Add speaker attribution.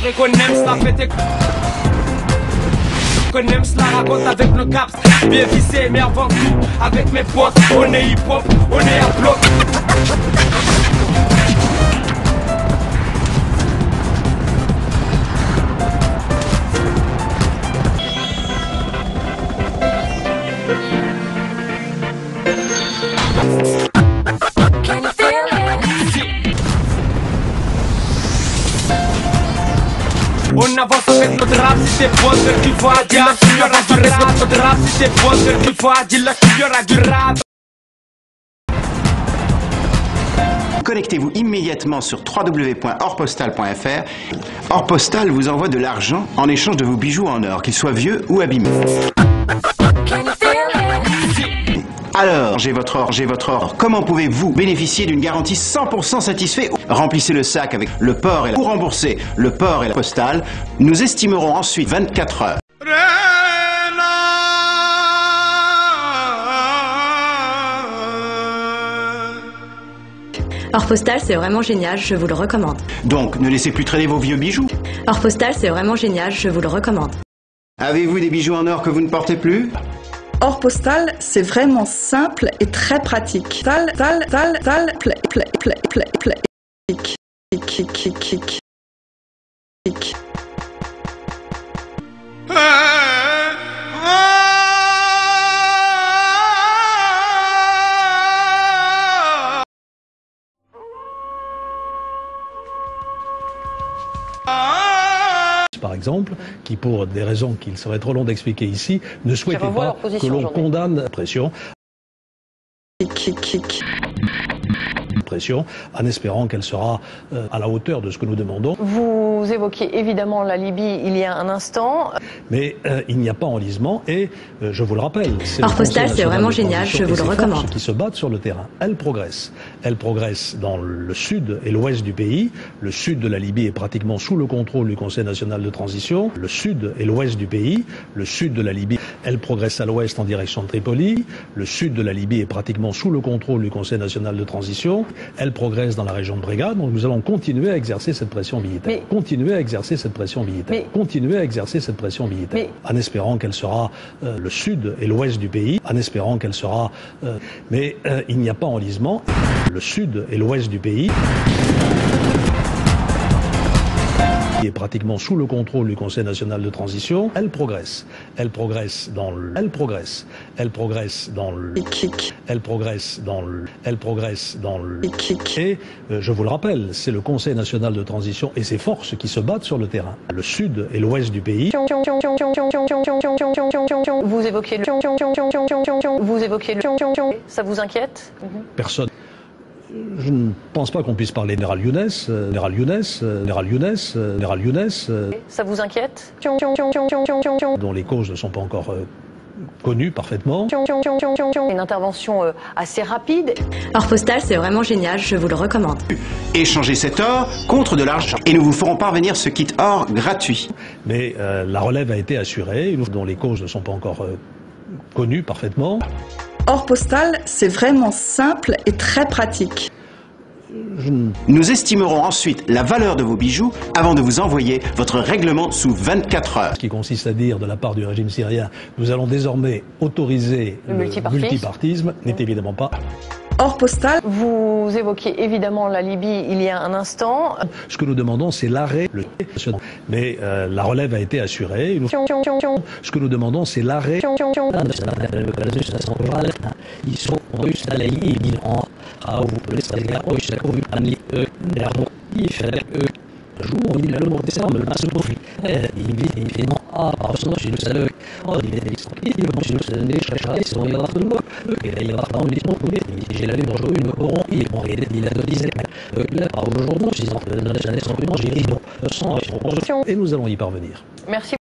Speaker 1: vrai qu'on aime cela fête. Qu'on aime cela raconte avec nos caps. Bien vissé mais avant tout avec mes potes. On est hip hop, on est à bloc. On avance avec notre rap, si t'es bon, c'est qu'il faut dire là qu'il y aura du rap. Notre rap, si t'es bon, c'est qu'il faut dire là qu'il y aura du rap.
Speaker 2: Connectez-vous immédiatement sur www.orpostal.fr. Orpostal vous envoie de l'argent en échange de vos bijoux en or, qu'ils soient vieux ou abîmés. Alors, j'ai votre or. Comment pouvez-vous bénéficier d'une garantie 100% satisfait? Remplissez le sac avec le port et pour rembourser le port et la postale. Nous estimerons ensuite 24 heures.
Speaker 3: Orpostal, c'est vraiment génial, je vous le recommande.
Speaker 2: Donc, ne laissez plus traîner vos vieux bijoux.
Speaker 3: Orpostal, c'est vraiment génial, je vous le recommande.
Speaker 2: Avez-vous des bijoux en or que vous ne portez plus?
Speaker 4: Orpostal, c'est vraiment simple et très pratique.
Speaker 5: Par exemple, qui pour des raisons qu'il serait trop long d'expliquer ici, ne souhaitait pas que l'on condamne la pression. En espérant qu'elle sera à la hauteur de ce que nous demandons.
Speaker 6: Vous évoquiez évidemment la Libye il y a un instant.
Speaker 5: Mais il n'y a pas enlisement et je vous le rappelle.
Speaker 3: Orpostal, c'est vraiment génial, je vous le recommande.
Speaker 5: Qui se battent sur le terrain. Elle progresse. Elle progresse dans le sud et l'ouest du pays. Le sud de la Libye est pratiquement sous le contrôle du Conseil national de transition. Le sud et l'ouest du pays. Le sud de la Libye, elle progresse à l'ouest en direction de Tripoli. Le sud de la Libye est pratiquement sous le contrôle du Conseil national de transition. Elle progresse dans la région de Brigade, donc nous allons continuer à exercer cette pression militaire. Continuer à exercer cette pression militaire. Continuer à exercer cette pression militaire. En espérant qu'elle sera le sud et l'ouest du pays. En espérant qu'elle sera... mais il n'y a pas enlisement. Le sud et l'ouest du pays qui est pratiquement sous le contrôle du Conseil national de transition, elle progresse. Elle progresse dans le... Elle progresse. Elle progresse dans le... Elle progresse dans le... Elle progresse dans le... Et, je vous le rappelle, c'est le Conseil national de transition et ses forces qui se battent sur le terrain. Le sud et l'ouest du pays.
Speaker 6: Vous évoquez le... Vous évoquez le... Ça vous inquiète?
Speaker 5: Personne. Je ne pense pas qu'on puisse parler de Général Younes.
Speaker 6: Ça vous inquiète?
Speaker 5: Dont les causes ne sont pas encore connues parfaitement.
Speaker 6: Une intervention assez rapide.
Speaker 3: Orpostal, c'est vraiment génial, je vous le recommande.
Speaker 2: Échangez cet or contre de l'argent et nous vous ferons parvenir ce kit or gratuit.
Speaker 5: Mais la relève a été assurée, dont les causes ne sont pas encore connues parfaitement.
Speaker 4: Orpostal, c'est vraiment simple et très pratique.
Speaker 2: Nous estimerons ensuite la valeur de vos bijoux avant de vous envoyer votre règlement sous 24 heures.
Speaker 5: Ce qui consiste à dire de la part du régime syrien, nous allons désormais autoriser le multipartisme, n'est évidemment pas...
Speaker 4: Orpostal.
Speaker 6: Vous évoquiez évidemment la Libye il y a un instant.
Speaker 5: Ce que nous demandons, c'est l'arrêt. Mais la relève a été assurée. Ce que nous demandons, c'est l'arrêt. Et nous allons y parvenir.
Speaker 6: Merci.